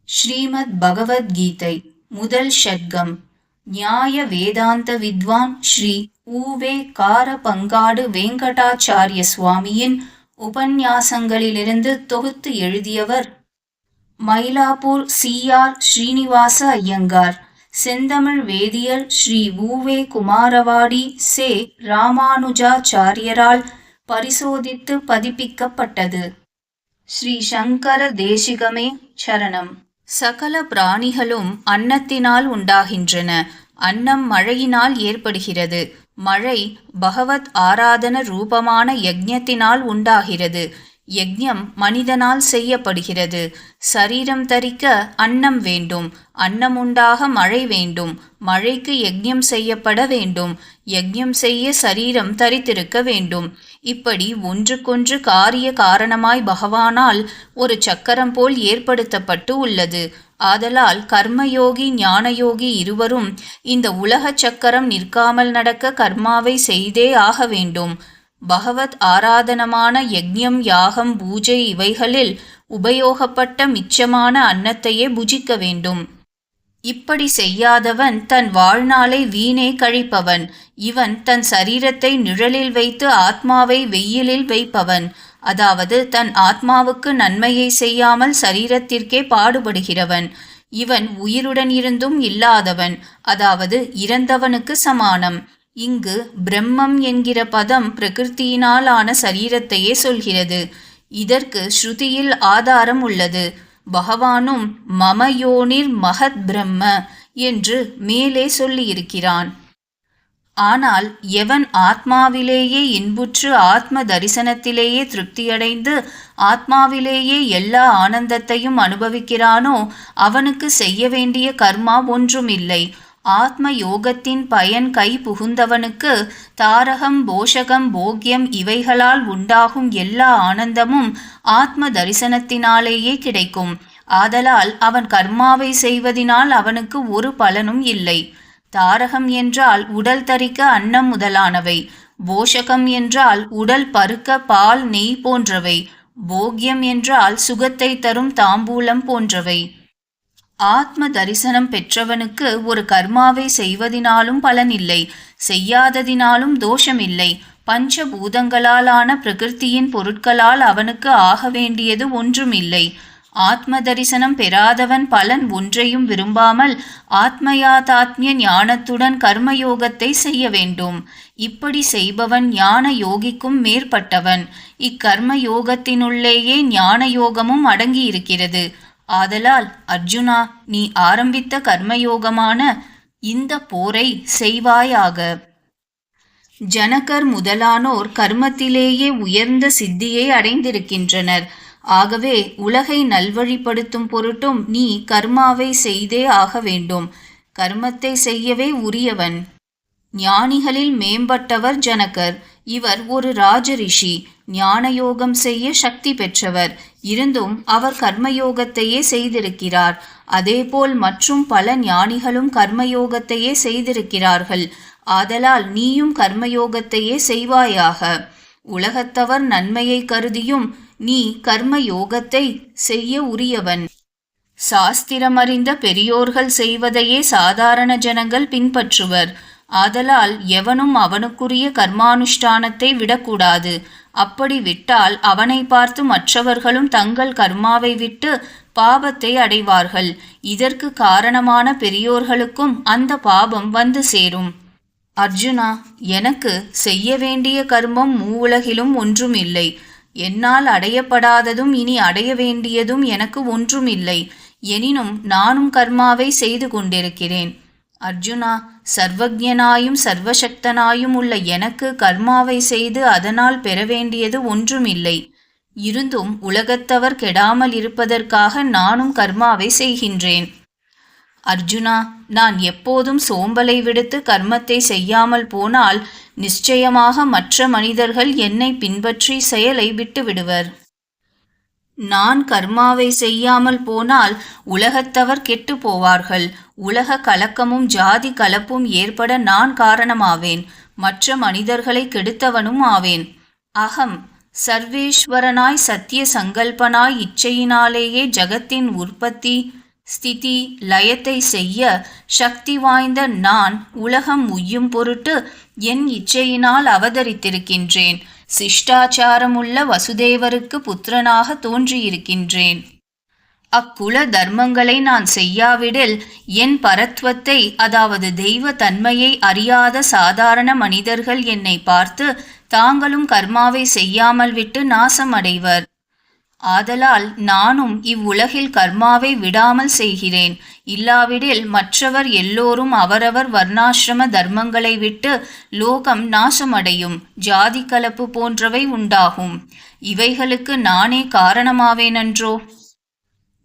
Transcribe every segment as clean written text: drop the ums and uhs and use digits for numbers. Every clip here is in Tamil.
ஸ்ரீமத் பகவத்கீதை முதல் ஷட்கம். நியாய வேதாந்த வித்வான் ஸ்ரீ ஊவே காரபங்காடு வெங்கடாச்சாரிய சுவாமியின் உபன்யாசங்களிலிருந்து தொகுத்து எழுதியவர் மயிலாப்பூர் சி.ஆர். ஸ்ரீனிவாச ஐயங்கார். செந்தமிழ் வேதியர் ஸ்ரீ ஊவே குமாரவாடி சே. ராமானுஜாச்சாரியரால் பரிசோதித்து பதிப்பிக்கப்பட்டது. ஸ்ரீ சங்கர தேசிகமே சரணம். சகல பிராணிகளும் அன்னத்தினால் உண்டாகின்றன. அன்னம் மழையினால் ஏற்படுகிறது. மழை பகவத் ஆராதன ரூபமான யஜ்ஞத்தினால் உண்டாகிறது. யஜ்ஞம் மனிதனால் செய்யப்படுகிறது. சரீரம் தரிக்க அன்னம் வேண்டும். அன்னம் உண்டாக மழை வேண்டும். மழைக்கு யஜ்ஞம் செய்யப்பட வேண்டும். யஜ்ஞம் செய்ய சரீரம் தரித்திருக்க வேண்டும். இப்படி ஒன்றுக்கொன்று காரிய காரணமாய் பகவானால் ஒரு சக்கரம் போல் ஏற்படுத்தப்பட்டு உள்ளது. ஆதலால் கர்மயோகி ஞானயோகி இருவரும் இந்த உலக சக்கரம் நிற்காமல் நடக்க கர்மாவை செய்தே ஆக வேண்டும். பகவத் ஆராதனமான யஜ்ஞம் யாகம் பூஜை இவைகளில் உபயோகப்பட்ட மிச்சமான அன்னத்தையே புஜிக்க வேண்டும். இப்படி செய்யாதவன் தன் வாழ்நாளை வீணே கழிப்பவன். இவன் தன் சரீரத்தை நிழலில் வைத்து ஆத்மாவை வெயிலில் வைப்பவன். அதாவது தன் ஆத்மாவுக்கு நன்மையை செய்யாமல் சரீரத்திற்கே பாடுபடுகிறவன். இவன் உயிருடன் இருந்தும் இல்லாதவன், அதாவது இறந்தவனுக்கு சமானம். இங்கு பிரம்மம் என்கிற பதம் பிரகிருத்தியினால் ஆன சரீரத்தையே சொல்கிறது. இதற்கு ஸ்ருதியில் ஆதாரம் உள்ளது. பகவானும் மமயோனிர் மகத் பிரம்ம என்று மேலே சொல்லியிருக்கிறான். ஆனால் எவன் ஆத்மாவிலேயே இன்புற்று ஆத்ம தரிசனத்திலேயே திருப்தியடைந்து ஆத்மாவிலேயே எல்லா ஆனந்தத்தையும் அனுபவிக்கிறானோ அவனுக்கு செய்ய வேண்டிய கர்மா ஒன்றுமில்லை. ஆத்ம யோகத்தின் பயன் கை புகுந்தவனுக்கு தாரகம் போஷகம் போக்யம் இவைகளால் உண்டாகும் எல்லா ஆனந்தமும் ஆத்ம தரிசனத்தினாலேயே கிடைக்கும். ஆதலால் அவன் கர்மாவை செய்வதினால் அவனுக்கு ஒரு பலனும் இல்லை. தாரகம் என்றால் உடல் தரிக்க அன்னம் முதலானவை. போஷகம் என்றால் உடல் பருக்க பால் நெய் போன்றவை. போக்யம் என்றால் சுகத்தை தரும் தாம்பூலம் போன்றவை. ஆத்ம தரிசனம் பெற்றவனுக்கு ஒரு கர்மாவை செய்வதினாலும் பலனில்லை, செய்யாததினாலும் தோஷமில்லை. பஞ்சபூதங்களாலான பிரகிருத்தியின் பொருட்களால் அவனுக்கு ஆக வேண்டியது ஒன்றுமில்லை. ஆத்ம தரிசனம் பெறாதவன் பலன் ஒன்றையும் விரும்பாமல் ஆத்மயாதாத்மிய ஞானத்துடன் கர்மயோகத்தை செய்ய வேண்டும். இப்படி செய்பவன் ஞான யோகிக்கும் மேற்பட்டவன். இக்கர்ம யோகத்தினுள்ளேயே ஞான யோகமும் அடங்கியிருக்கிறது. ஆதலால் அர்ஜுனா, நீ ஆரம்பித்த கர்மயோகமான இந்த போரை செய்வாயாக. ஜனகர் முதலானோர் கர்மத்திலேயே உயர்ந்த சித்தியை அடைந்திருக்கின்றனர். ஆகவே உலகை நல்வழிப்படுத்தும் பொருட்டும் நீ கர்மாவை செய்தே ஆக வேண்டும். கர்மத்தை செய்யவே உரியவன். ஞானிகளில் மேம்பட்டவர் ஜனகர். இவர் ஒரு ராஜரிஷி. ஞானயோகம் செய்ய சக்தி பெற்றவர். இருந்தும் அவர் கர்மயோகத்தையே செய்திருக்கிறார். அதேபோல் மற்றும் பல ஞானிகளும் கர்மயோகத்தையே செய்திருக்கிறார்கள். ஆதலால் நீயும் கர்மயோகத்தையே செய்வாயாக. உலகத்தவர் நன்மையை கருதியும் நீ கர்மயோகத்தை செய்ய உரியவன். சாஸ்திரமறிந்த பெரியோர்கள் செய்வதையே சாதாரண ஜனங்கள் பின்பற்றுவர். ஆதலால் எவனும் அவனுக்குரிய கர்மானுஷ்டானத்தை விடக்கூடாது. அப்படி விட்டால் அவனை பார்த்து மற்றவர்களும் தங்கள் கர்மாவை விட்டு பாபத்தை அடைவார்கள். இதற்கு காரணமான பெரியோர்களுக்கும் அந்த பாபம் வந்து சேரும். அர்ஜுனா, எனக்கு செய்ய வேண்டிய கர்மம் மூவுலகிலும் ஒன்றுமில்லை. என்னால் அடையப்படாததும் இனி அடைய வேண்டியதும் எனக்கு ஒன்றுமில்லை. எனினும் நானும் கர்மாவை செய்து கொண்டிருக்கிறேன். அர்ஜுனா, சர்வஜனாயும் சர்வசக்தனாயும் உள்ள எனக்கு கர்மாவை செய்து அதனால் பெற வேண்டியது ஒன்றுமில்லை. இருந்தும் உலகத்தவர் கெடாமல் இருப்பதற்காக நானும் கர்மாவை செய்கின்றேன். அர்ஜுனா, நான் எப்போதும் சோம்பலை விடுத்து கர்மத்தை செய்யாமல் போனால் நிச்சயமாக மற்ற மனிதர்கள் என்னை பின்பற்றி செயலை விட்டுவிடுவர். நான் கர்மாவை செய்யாமல் போனால் உலகத்தவர் கெட்டு போவார்கள். உலக கலக்கமும் ஜாதி கலப்பும் ஏற்பட நான் காரணமாவேன். மற்ற மனிதர்களை கெடுத்தவனும் ஆவேன். அகம் சர்வேஸ்வரனாய் சத்திய சங்கல்பனாய் இச்சையினாலேயே ஜகத்தின் உற்பத்தி ஸ்திதி லயத்தை செய்ய சக்தி வாய்ந்த நான் உலகம் உய்யும் பொருட்டு என் இச்சையினால் அவதரித்திருக்கின்றேன். சிஷ்டாச்சாரமுள்ள வசுதேவருக்கு புத்திரனாக தோன்றியிருக்கின்றேன். அக்குல தர்மங்களை நான் செய்யாவிடில் என் பரத்வத்தை, அதாவது தெய்வ தன்மையை அறியாத சாதாரண மனிதர்கள் என்னை பார்த்து தாங்களும் கர்மாவை செய்யாமல் விட்டு நாசம் அடைவர். ஆதலால் நானும் இவ்வுலகில் கர்மாவை விடாமல் செய்கிறேன். இல்லாவிடில் மற்றவர் எல்லோரும் அவரவர் வர்ணாசிரம தர்மங்களை விட்டு லோகம் நாசமடையும், ஜாதி கலப்பு போன்றவை உண்டாகும். இவைகளுக்கு நானே காரணமாவேனன்றோ?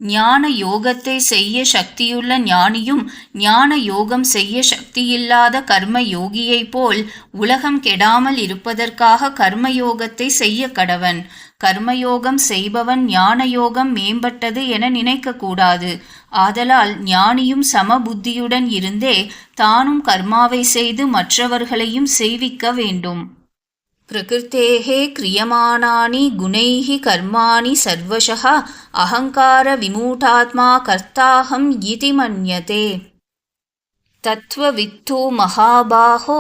ஞான யோகத்தை செய்ய சக்தியுள்ள ஞானியும் ஞான யோகம் செய்ய சக்தியில்லாத கர்ம யோகியைப் போல் உலகம் கெடாமல் இருப்பதற்காக கர்மயோகத்தை செய்ய கடவன். கர்மயோகம் செய்பவன் ஞான யோகம் மேம்பட்டது என நினைக்கக்கூடாது. ஆதலால் ஞானியும் சம புத்தியுடன் இருந்தே தானும் கர்மாவை செய்து மற்றவர்களையும் செய்விக்க வேண்டும். பிரகிருத்தேஹே கிரியமானானி குணைஹி கர்மாணி சர்வஷः அஹங்கார விமூடாத்மா கர்த்தாஹம் இதி மன்யதே. தத்வவித்தோ மகாபாஹோ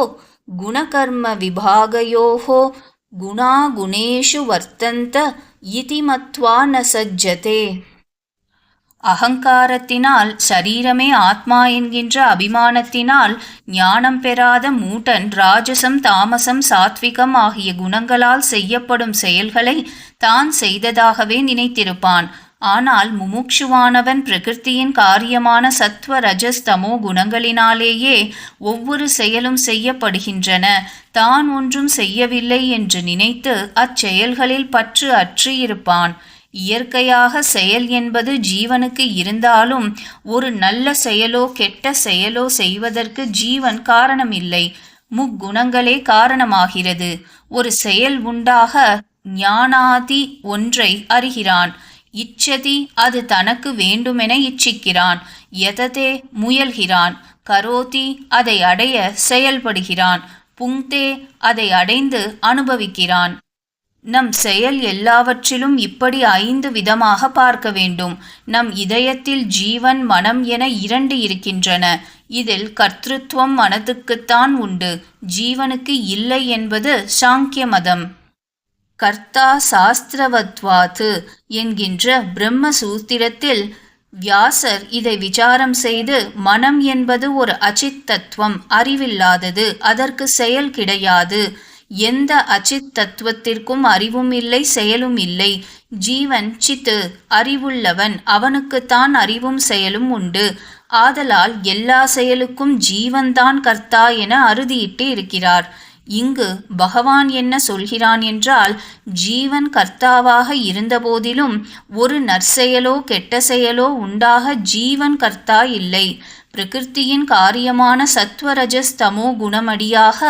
குணகர்ம விபாகயோஹோ குணா குணேஷு வர்த்தந்த இதி மத்வா ந சஜ்ஜதே. அகங்காரத்தினால், சரீரமே ஆத்மா என்கின்ற அபிமானத்தினால் ஞானம் பெறாத மூடன் ராஜசம் தாமசம் சாத்விகம் ஆகிய குணங்களால் செய்யப்படும் செயல்களை தான் செய்ததாகவே நினைத்திருப்பான். ஆனால் முமுட்சுவானவன் பிரகிருத்தியின் காரியமான சத்வ ரஜஸ் தமோ குணங்களினாலேயே ஒவ்வொரு செயலும் செய்யப்படுகின்றன, தான் ஒன்றும் செய்யவில்லை என்று நினைத்து அச்செயல்களில் பற்று அற்றியிருப்பான். இயற்கையாக செயல் என்பது ஜீவனுக்கு இருந்தாலும் ஒரு நல்ல செயலோ கெட்ட செயலோ செய்வதற்கு ஜீவன் காரணமில்லை, முக்குணங்களே காரணமாகிறது. ஒரு செயல் உண்டாக ஞானாதி ஒன்றை அறிகிறான். இச்சதி அது தனக்கு வேண்டுமென இச்சிக்கிறான். யததே முயல்கிறான். கரோதி அதை அடைய செயல்படுகிறான். புங்தே அதை அடைந்து அனுபவிக்கிறான். நம் செயல் எல்லாவற்றிலும் இப்படி 5 விதமாக பார்க்க வேண்டும். நம் இதயத்தில் ஜீவன் மனம் என 2 இருக்கின்றன. இதில் கர்த்திருவம் மனத்துக்குத்தான் உண்டு, ஜீவனுக்கு இல்லை என்பது சாங்கிய மதம். கர்த்தா சாஸ்திரவத்வாத்து என்கின்ற பிரம்ம சூத்திரத்தில் வியாசர் இதை விசாரம் செய்து, மனம் என்பது ஒரு அச்சித் தத்துவம், அறிவில்லாதது, அதற்கு செயல் கிடையாது. எந்த அச்சித் தத்துவத்திற்கும் அறிவும் இல்லை, செயலும் இல்லை. ஜீவன் சித்து, அறிவுள்ளவன், அவனுக்குத்தான் அறிவும் செயலும் உண்டு. ஆதலால் எல்லா செயலுக்கும் ஜீவன்தான் கர்த்தா என அறுதியிட்டு இருக்கிறார். இங்கு பகவான் என்ன சொல்கிறான் என்றால், ஜீவன் கர்த்தாவாக இருந்தபோதிலும் ஒரு நற்செயலோ கெட்ட செயலோ உண்டாக ஜீவன் கர்த்தா இல்லை. பிரகிருத்தியின் காரியமான சத்வரஜஸ் தமோ குணமடியாக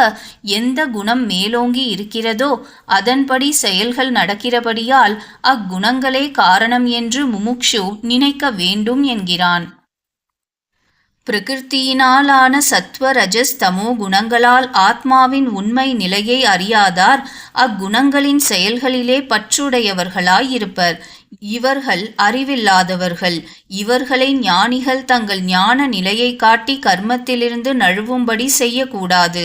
எந்த குணம் மேலோங்கி இருக்கிறதோ அதன்படி செயல்கள் நடக்கிறபடியால் அக்குணங்களே காரணம் என்று முமுக்ஷு நினைக்க வேண்டும் என்கிறான். பிரகிருத்தியினாலான சத்வ ரஜஸ் தமோ குணங்களால் ஆத்மாவின் உண்மை நிலையை அறியாதார் அக்குணங்களின் செயல்களிலே பற்றுடையவர்களாயிருப்பர். இவர்கள் அறிவில்லாதவர்கள். இவர்களை ஞானிகள் தங்கள் ஞான நிலையை காட்டி கர்மத்திலிருந்து நழுவும்படி செய்யக்கூடாது.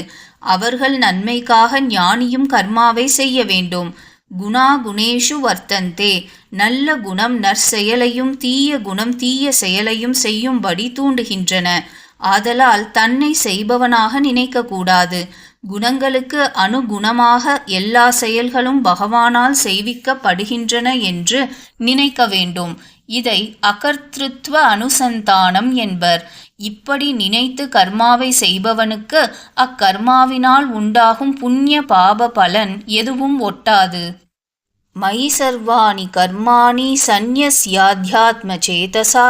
அவர்கள் நன்மைக்காக ஞானியும் கர்மாவை செய்ய வேண்டும். குணா குணேஷு வர்த்தந்தே. நல்ல குணம் நற்செயலையும் தீய குணம் தீய செயலையும் செய்யும்படி தூண்டுகின்றன. ஆதலால் தன்னை செய்பவனாக நினைக்கக்கூடாது. குணங்களுக்கு அனுகுணமாக எல்லா செயல்களும் பகவானால் செய்விக்கப்படுகின்றன என்று நினைக்க வேண்டும். இதை அகர்த்திருத்வ அனுசந்தானம் என்பர். இப்படி நினைத்து கர்மாவை செய்பவனுக்கு அக்கர்மாவினால் உண்டாகும் புண்ணிய பாப பலன் எதுவும் ஒட்டாது. மயி சர்வாணி கர்மாணி சந்நியஸ்யாத்யாத்ம சேதசா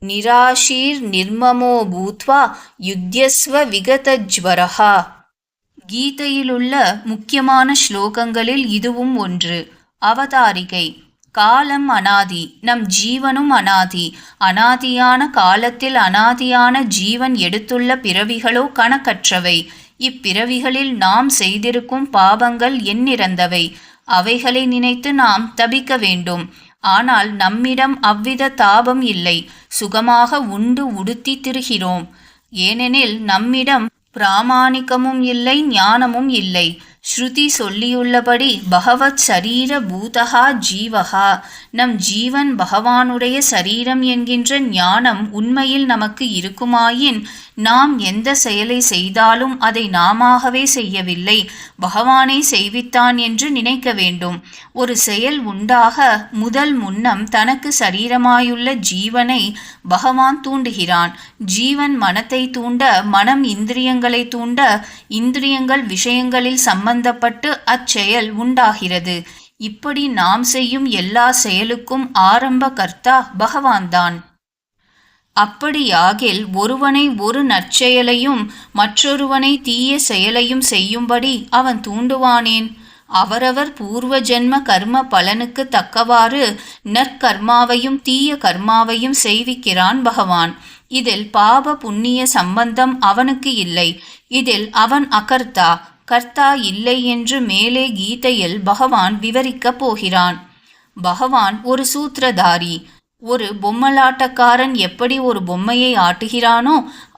நிராஷீர் நிர்மமோ பூத்வா யுத்யஸ்வ விகதஜ்வரஹா. கீதையிலுள்ள முக்கியமான ஸ்லோகங்களில் இதுவும் ஒன்று. அவதாரிகை. காலம் அனாதி, நம் ஜீவனும் அனாதி. அனாதியான காலத்தில் அனாதியான ஜீவன் எடுத்துள்ள பிறவிகளோ கணக்கற்றவை. இப்பிறவிகளில் நாம் செய்திருக்கும் பாவங்கள் எண்ணிறந்தவை. அவைகளை நினைத்து நாம் தபிக்க வேண்டும். ஆனால் நம்மிடம் அவ்வித தாபம் இல்லை. சுகமாக உண்டு உடுத்தி திரிகிறோம். ஏனெனில் நம்மிடம் பிராமாணிகமும் இல்லை, ஞானமும் இல்லை. ஸ்ருதி சொல்லியுள்ளபடி பகவத் சரீர பூதகா ஜீவகா, நம் ஜீவன் பகவானுடைய சரீரம் என்கின்ற ஞானம் உண்மையில் நமக்கு இருக்குமாயின் நாம் எந்த செயலை செய்தாலும் அதை நாமாகவே செய்யவில்லை, பகவானே செய்வித்தான் என்று நினைக்க வேண்டும். ஒரு செயல் உண்டாக முதல் முன்னம் தனக்கு சரீரமாயுள்ள ஜீவனை பகவான் தூண்டுகிறான். ஜீவன் மனத்தை தூண்ட, மனம் இந்திரியங்களை தூண்ட, இந்திரியங்கள் விஷயங்களில் சம்பந்தப்பட்டு அச்செயல் உண்டாகிறது. இப்படி நாம் செய்யும் எல்லா செயலுக்கும் ஆரம்ப கர்த்தா பகவான்தான். அப்படியாகில் ஒருவனை ஒரு நற்செயலையும் மற்றொருவனை தீய செயலையும் செய்யும்படி அவன் தூண்டுவானேன்? அவரவர் பூர்வ ஜென்ம கர்ம பலனுக்கு தக்கவாறு நற்கர்மாவையும் தீய கர்மாவையும் செய்விக்கிறான் பகவான். இதில் பாப புண்ணிய சம்பந்தம் அவனுக்கு இல்லை. இதில் அவன் அகர்த்தா, கர்த்தா இல்லை என்று மேலே கீதையில் பகவான் விவரிக்கப் போகிறான். பகவான் ஒரு சூத்திரதாரி. ஒரு பொம்மலாட்டக்காரன் எப்படி ஒரு பொம்மையை ஆட்டுகிறானோ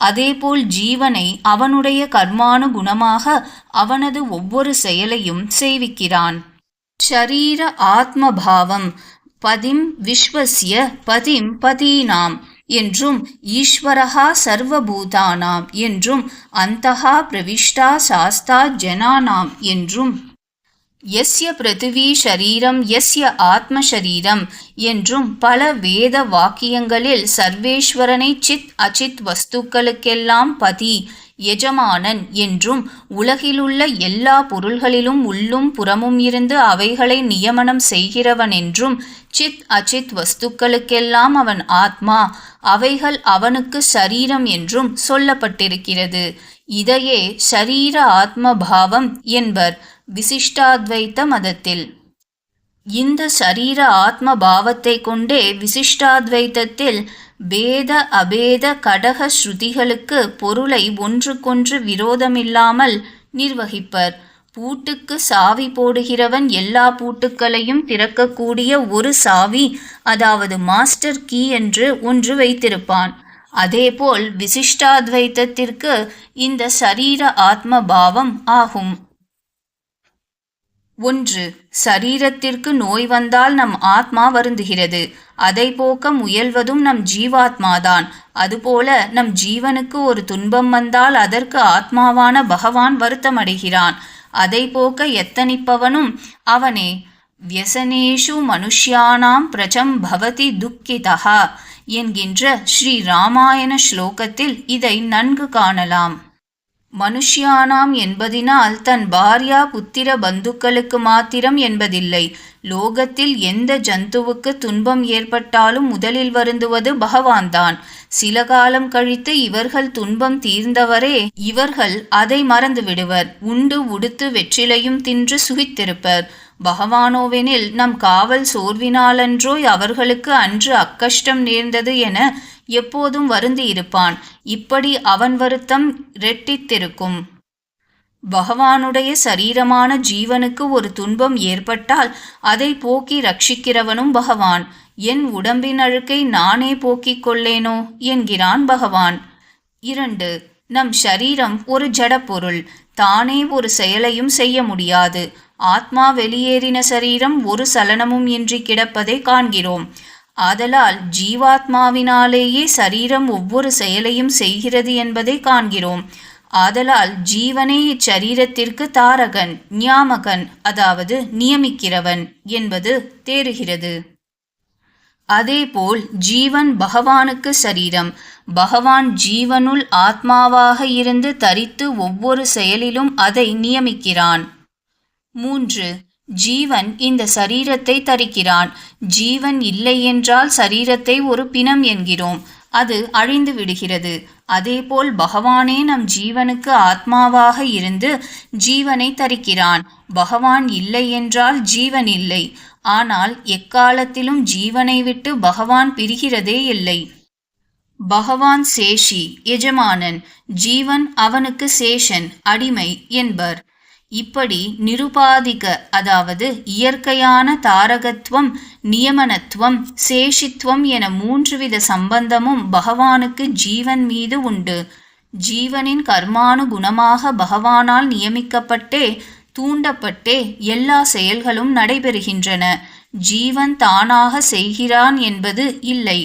அதேபோல் ஜீவனை அவனுடைய கர்மானுகுணமாக அவனது ஒவ்வொரு செயலையும் செய்விக்கிறான். ஷரீர ஆத்மபாவம் பதிம் விஸ்வஸ்ய பதிம் பதீனாம் என்றும் ஈஸ்வரஹா சர்வபூதானாம் என்றும் அந்தஹா பிரவிஷ்டா சாஸ்தா ஜனானாம் என்றும் யஸ்ய பிருத்திவி ஷரீரம் யஸ்ய ஆத்மசரீரம் என்றும் பல வேத வாக்கியங்களில் சர்வேஸ்வரனை சித் அச்சித் வஸ்துக்களுக்கெல்லாம் பதி எஜமானன் என்றும் உலகிலுள்ள எல்லா பொருள்களிலும் உள்ளும் புறமும் இருந்து அவைகளை நியமனம் செய்கிறவன் என்றும் சித் அச்சித் வஸ்துக்களுக்கெல்லாம் அவன் ஆத்மா, அவைகள் அவனுக்கு சரீரம் என்றும் சொல்லப்பட்டிருக்கிறது. இதையே ஷரீர ஆத்மபாவம் என்பர் விசிஷ்டாத்வைத்த மதத்தில். இந்த சரீர ஆத்ம பாவத்தை கொண்டே விசிஷ்டாத்வைத்தத்தில் பேத அபேத கடக ஸ்ருதிகளுக்கு பொருளை ஒன்றுக்கொன்று விரோதமில்லாமல் நிர்வகிப்பர். பூட்டுக்கு சாவி போடுகிறவன் எல்லா பூட்டுக்களையும் திறக்கக்கூடிய ஒரு சாவி, அதாவது மாஸ்டர் கீ என்று ஒன்று வைத்திருப்பான். அதேபோல் விசிஷ்டாத்வைத்தத்திற்கு இந்த சரீர ஆத்ம பாவம் ஆகும். 1. சரீரத்திற்கு நோய் வந்தால் நம் ஆத்மா வருந்துகிறது. அதை போக்க முயல்வதும் நம் ஜீவாத்மாதான். அதுபோல நம் ஜீவனுக்கு ஒரு துன்பம் வந்தால் அதற்கு ஆத்மாவான பகவான் வருத்தமடைகிறான். அதை போக்க எத்தனிப்பவனும் அவனே. வியசனேஷு மனுஷ்யானாம் பிரஜம் பவதி துக்கிதா என்கின்ற ஸ்ரீ ராமாயண ஸ்லோகத்தில் இதை நன்கு காணலாம். மனுஷ்யானாம் என்பதினால் தன் பாரியா புத்திர பந்துக்களுக்கு மாத்திரம் என்பதில்லை. லோகத்தில் எந்த ஜந்துவுக்கு துன்பம் ஏற்பட்டாலும் முதலில் வருந்துவது பகவான்தான். சில காலம் கழித்து இவர்கள் துன்பம் தீர்ந்தவரே இவர்கள் அதை மறந்து விடுவர். உண்டு உடுத்து வெற்றிலையும் தின்று சுகித்திருப்பர். பகவானோவெனில் நம் காவல் சோர்வினாலன்றோ அவர்களுக்கு அன்று அக்கஷ்டம் நேர்ந்தது என எப்போதும் வருந்தி இருப்பான். இப்படி அவன் வருத்தம் இரட்டித்திருக்கும். பகவானுடைய சரீரமான ஜீவனுக்கு ஒரு துன்பம் ஏற்பட்டால் அதை போக்கி ரட்சிக்கிறவனும் பகவான். என் உடம்பின் அழுக்கை நானே போக்கிக் கொள்ளேனோ என்கிறான் பகவான். 2. நம் ஷரீரம் ஒரு ஜடப்பொருள். தானே ஒரு செயலையும் செய்ய முடியாது. ஆத்மா வெளியேறின சரீரம் ஒரு சலனமும் இன்றி கிடப்பதை காண்கிறோம். ஆதலால் ஜீவாத்மாவினாலேயே சரீரம் ஒவ்வொரு செயலையும் செய்கிறது என்பதை காண்கிறோம். ஆதலால் ஜீவனே இச்சரீரத்திற்கு தாரகன், ஞாமகன், அதாவது நியமிக்கிறவன் என்பது தேறுகிறது. அதேபோல் ஜீவன் பகவானுக்கு சரீரம். பகவான் ஜீவனுள் ஆத்மாவாக இருந்து தரித்து ஒவ்வொரு செயலிலும் அதை நியமிக்கிறான். 3. ஜீவன் இந்த சரீரத்தை தரிக்கிறான். ஜீவன் இல்லை என்றால் சரீரத்தை ஒரு பிணம் என்கிறோம். அது அழிந்து விடுகிறது. அதேபோல் பகவானே நம் ஜீவனுக்கு ஆத்மாவாக இருந்து ஜீவனை தரிக்கிறான். பகவான் இல்லை என்றால் ஜீவன் இல்லை. ஆனால் எக்காலத்திலும் ஜீவனை விட்டு பகவான் பிரிகிறதே இல்லை. பகவான் சேஷி, எஜமானன். ஜீவன் அவனுக்கு சேஷன், அடிமை என்பர். இப்படி நிருபாதிக அதாவது இயற்கையான தாரகத்துவம், நியமனத்துவம், சேஷித்துவம் என 3 வித சம்பந்தமும் பகவானுக்கு ஜீவன் மீது உண்டு. ஜீவனின் கர்மானுகுணமாக பகவானால் நியமிக்கப்பட்டே தூண்டப்பட்டே எல்லா செயல்களும் நடைபெறுகின்றன. ஜீவன் தானாக செய்கிறான் என்பது இல்லை.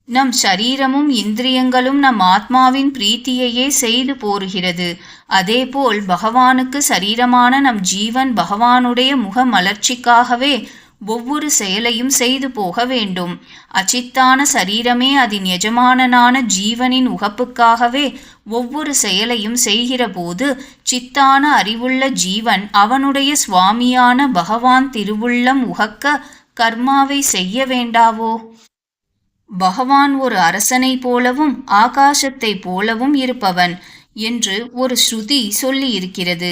நம் சரீரமும் இந்திரியங்களும் நம் ஆத்மாவின் பிரீத்தியையே செய்து போருகிறது. அதேபோல் பகவானுக்கு சரீரமான நம் ஜீவன் பகவானுடைய முக மலர்ச்சிக்காகவே ஒவ்வொரு செயலையும் செய்து போக வேண்டும். அச்சித்தான சரீரமே அதன் எஜமானனான ஜீவனின் உகப்புக்காகவே ஒவ்வொரு செயலையும் செய்கிற போது சித்தான அறிவுள்ள ஜீவன் அவனுடைய சுவாமியான பகவான் திருவுள்ளம் உகக்க கர்மாவை செய்ய வேண்டாவோ? பகவான் ஒரு அரசனை போலவும் ஆகாசத்தை போலவும் இருப்பவன் என்று ஒரு ஸ்ருதி சொல்லி இருக்கிறது.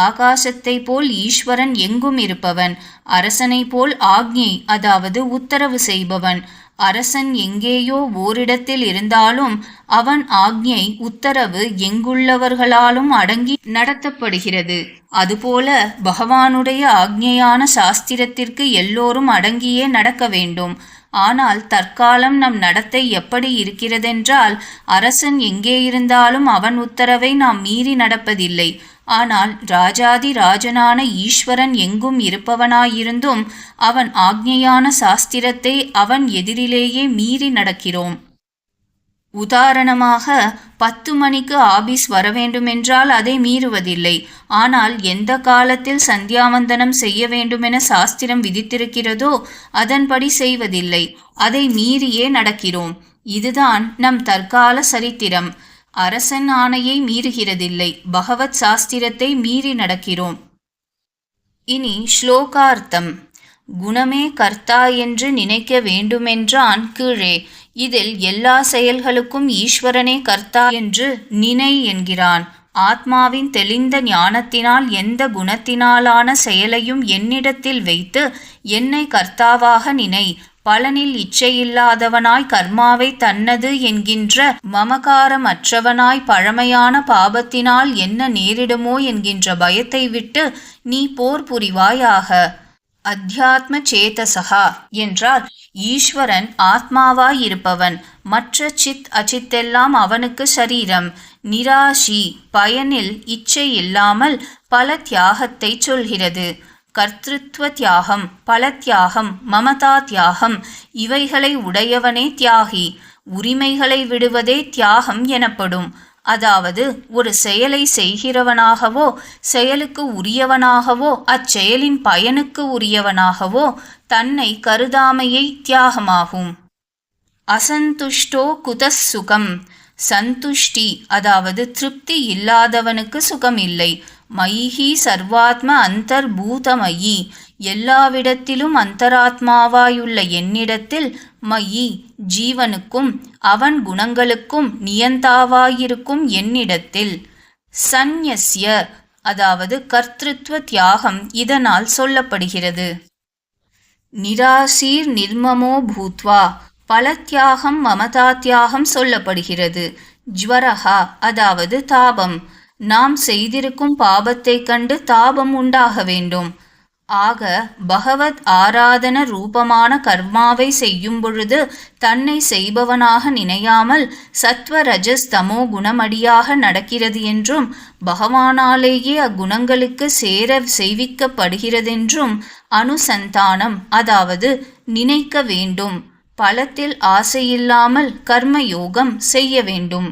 ஆகாசத்தை போல் ஈஸ்வரன் எங்கும் இருப்பவன், அரசனை போல் ஆக்ஞை அதாவது உத்தரவு செய்பவன். அரசன் எங்கேயோ ஓரிடத்தில் இருந்தாலும் அவன் ஆக்ஞை உத்தரவு எங்குள்ளவர்களாலும் அடங்கி நடத்தப்படுகிறது. அதுபோல பகவானுடைய ஆக்ஞையான சாஸ்திரத்திற்கு எல்லோரும் அடங்கியே நடக்க வேண்டும். ஆனால் தற்காலம் நம் நடத்தை எப்படி இருக்கிறதென்றால், அரசன் எங்கே இருந்தாலும் அவன் உத்தரவை நாம் மீறி நடப்பதில்லை. ஆனால் ராஜாதி ராஜனான ஈஸ்வரன் எங்கும் இருப்பவனாயிருந்தும் அவன் ஆக்ஞையான சாஸ்திரத்தை அவன் எதிரிலேயே மீறி நடக்கிறோம். உதாரணமாக 10 மணிக்கு ஆபீஸ் வரவேண்டுமென்றால் அதை மீறுவதில்லை. ஆனால் எந்த காலத்தில் சந்தியாவந்தனம் செய்ய வேண்டுமென சாஸ்திரம் விதித்திருக்கிறதோ அதன்படி செய்வதில்லை. அதை மீறியே நடக்கிறோம். இதுதான் நம் தற்கால சரித்திரம். அரசன் ஆணையை மீறுகிறதில்லை, பகவத் சாஸ்திரத்தை மீறி நடக்கிறோம். இனி ஸ்லோகார்த்தம். குணமே கர்த்தா என்று நினைக்க வேண்டுமென்றான் கீழே. இதில் எல்லா செயல்களுக்கும் ஈஸ்வரனே கர்த்தா என்று நினை என்கிறான். ஆத்மாவின் தெளிந்த ஞானத்தினால் எந்த குணத்தினாலான செயலையும் என்னிடத்தில் வைத்து என்னை கர்த்தாவாக நினை. பலனில் இச்சையில்லாதவனாய் கர்மாவை தன்னது என்கின்ற மமகாரமற்றவனாய் பழமையான பாபத்தினால் என்ன நேரிடுமோ என்கின்ற பயத்தை விட்டு நீ போர் புரிவாயாக. அத்தியாத்ம சேதசகா என்றால் ஈஸ்வரன் ஆத்மாவாயிருப்பவன். மற்ற சித் அச்சித்தெல்லாம் அவனுக்கு சரீரம். நிராஷி பயனில் இச்சை இல்லாமல் பல தியாகத்தை சொல்கிறது. கர்த்திருவ தியாகம், பல தியாகம், மமதா தியாகம் இவைகளை உடையவனே தியாகி. உரிமைகளை விடுவதே தியாகம் எனப்படும். அதாவது ஒரு செயலை செய்கிறவனாகவோ செயலுக்கு உரியவனாகவோ அச்செயலின் பயனுக்கு உரியவனாகவோ தன்னை கருதாமையை தியாகமாகும். அசந்துஷ்டோ குதஸ் சுகம். சந்துஷ்டி அதாவது திருப்தி இல்லாதவனுக்கு சுகம் இல்லை. மயிஹி சர்வாத்ம அந்தர்பூதமயி எல்லாவிடத்திலும் அந்தராத்மாவாயுள்ள என்னிடத்தில் மயி ஜீவனுக்கும் அவன் குணங்களுக்கும் நியந்தாவாயிருக்கும் என்னிடத்தில். சந்நியஸ்ய அதாவது கர்த்திருவ தியாகம் இதனால் சொல்லப்படுகிறது. நிராசீர் நிர்மமோ பூத்வா பல தியாகம் மமதா தியாகம் சொல்லப்படுகிறது. ஜ்வரஹா அதாவது தாபம். நாம் செய்திருக்கும் பாபத்தை கண்டு தாபம் உண்டாக வேண்டும். ஆக பகவத் ஆராதன ரூபமான கர்மாவை செய்யும் பொழுது தன்னை செய்பவனாக நினையாமல் சத்வ ரஜஸ் தமோ குணமடியாக நடக்கிறது என்றும் பகவானாலேயே அக்குணங்களுக்கு சேர செய்விக்கப்படுகிறதென்றும் அனுசந்தானம் அதாவது நினைக்க வேண்டும். பலத்தில் ஆசையில்லாமல் கர்மயோகம் செய்ய வேண்டும்.